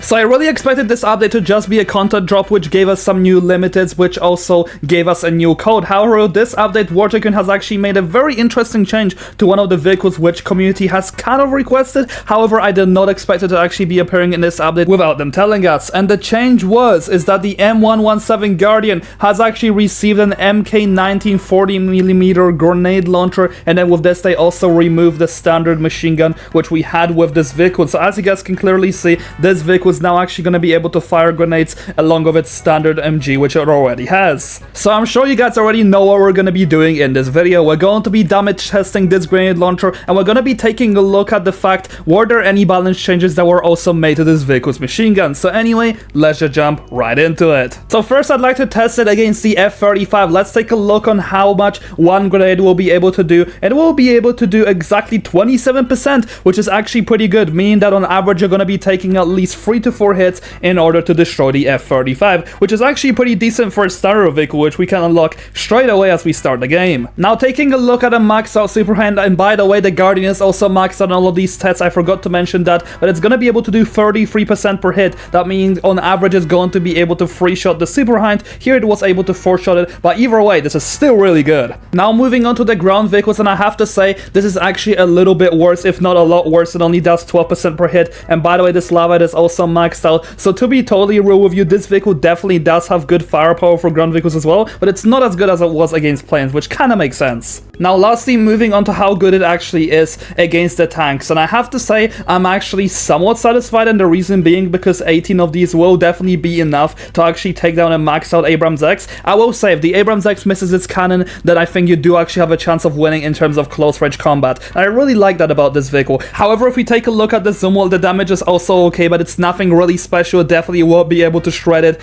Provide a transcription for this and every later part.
So I really expected this update to just be a content drop which gave us some new limiteds, which also gave us a new code. However, this update, Tycoon has actually made a very interesting change to one of the vehicles which community has kind of requested. However, I did not expect it to actually be appearing in this update without them telling us. And the change is that the M1117 Guardian has actually received an MK19 40mm grenade launcher, and then with this they also removed the standard machine gun which we had with this vehicle. So as you guys can clearly see, this vehicle is now actually going to be able to fire grenades along with its standard MG, which it already has. So I'm sure you guys already know what we're going to be doing in this video. We're going to be damage testing this grenade launcher, and we're going to be taking a look at the fact, were there any balance changes that were also made to this vehicle's machine gun. So anyway, let's just jump right into it. So first I'd like to test it against the F-35. Let's take a look on how much one grenade will be able to do. It will be able to do exactly 27%, which is actually pretty good, meaning that on average you're going to be taking at least 3 to 4 hits in order to destroy the F-35, which is actually pretty decent for a starter vehicle, which we can unlock straight away as we start the game. Now taking a look at a maxed out super hand, and by the way, the Guardian is also maxed out on all of these stats. I forgot to mention that, but it's going to be able to do 33% per hit. That means on average it's going to be able to 3-shot the super hind. Here it was able to 4-shot it, but either way, this is still really good. Now moving on to the ground vehicles, and I have to say, this is actually a little bit worse, if not a lot worse. It only does 12% per hit, and by the way, this lava is also maxed out. So to be totally real with you, this vehicle definitely does have good firepower for ground vehicles as well, but it's not as good as it was against planes, which kind of makes sense. Now lastly, moving on to how good it actually is against the tanks, and I have to say I'm actually somewhat satisfied, and the reason being because 18 of these will definitely be enough to actually take down a maxed out Abrams X. I will say, if the Abrams X misses its cannon, then I think you do actually have a chance of winning in terms of close range combat. I really like that about this vehicle. However, if we take a look at the zoom wall, the damage is also okay, but it's nothing really special. Definitely will be able to shred it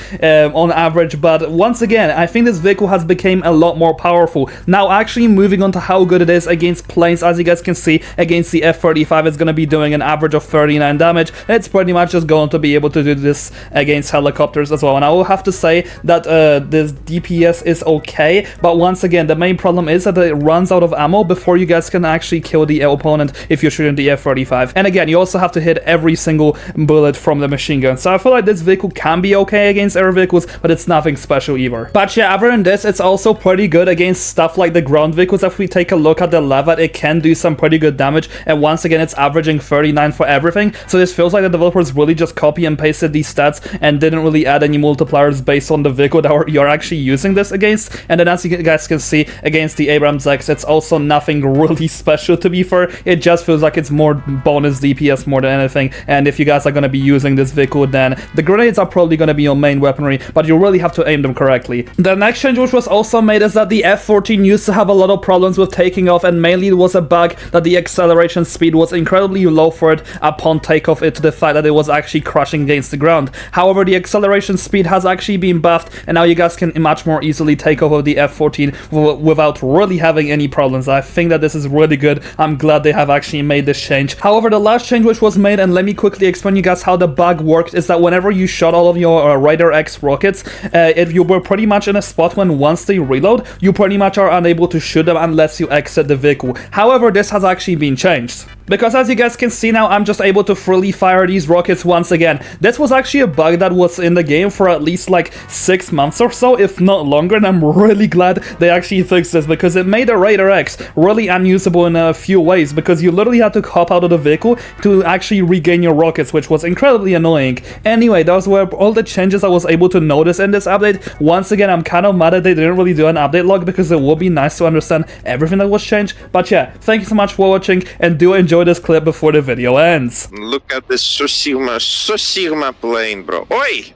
on average, but once again, I think this vehicle has become a lot more powerful. Now actually moving on to how good it is against planes, as you guys can see, against the F-35 it's going to be doing an average of 39 damage. It's pretty much just going to be able to do this against helicopters as well, and I will have to say that this DPS is okay, but once again, the main problem is that it runs out of ammo before you guys can actually kill the opponent if you're shooting the F-35, and again, you also have to hit every single bullet from the machine gun. So I feel like this vehicle can be okay against air vehicles, but it's nothing special either. But yeah, other than this, it's also pretty good against stuff like the ground vehicles. If we take a look at the Levat, it can do some pretty good damage, and once again, it's averaging 39 for everything. So this feels like the developers really just copy and pasted these stats and didn't really add any multipliers based on the vehicle that you're actually using this against. And then as you guys can see, against the Abrams X, it's also nothing really special, to be fair. It just feels like it's more bonus DPS more than anything, and if you guys are going to be using this vehicle, then the grenades are probably going to be your main weaponry, but you really have to aim them correctly. The next change which was also made is that the F-14 used to have a lot of problems with taking off, and mainly it was a bug that the acceleration speed was incredibly low for it upon takeoff, to the fact that it was actually crashing against the ground. However, the acceleration speed has actually been buffed, and now you guys can much more easily take off of the F-14 without really having any problems. I think that this is really good. I'm glad they have actually made this change. However, the last change which was made, and let me quickly explain you guys how the bug worked, is that whenever you shot all of your Raider X rockets, if you were pretty much in a spot when once they reload, you pretty much are unable to shoot them unless you exit the vehicle. However, this has actually been changed, because as you guys can see now, I'm just able to freely fire these rockets once again. This was actually a bug that was in the game for at least like 6 months or so, if not longer, and I'm really glad they actually fixed this, because it made the Raider X really unusable in a few ways, because you literally had to hop out of the vehicle to actually regain your rockets, which was incredibly annoying. Anyway, those were all the changes I was able to notice in this update. Once again, I'm kind of mad that they didn't really do an update log, because it would be nice to understand everything that was changed. But yeah, thank you so much for watching, and do enjoy this clip before the video ends. Look at this Susima plane, bro. Oi!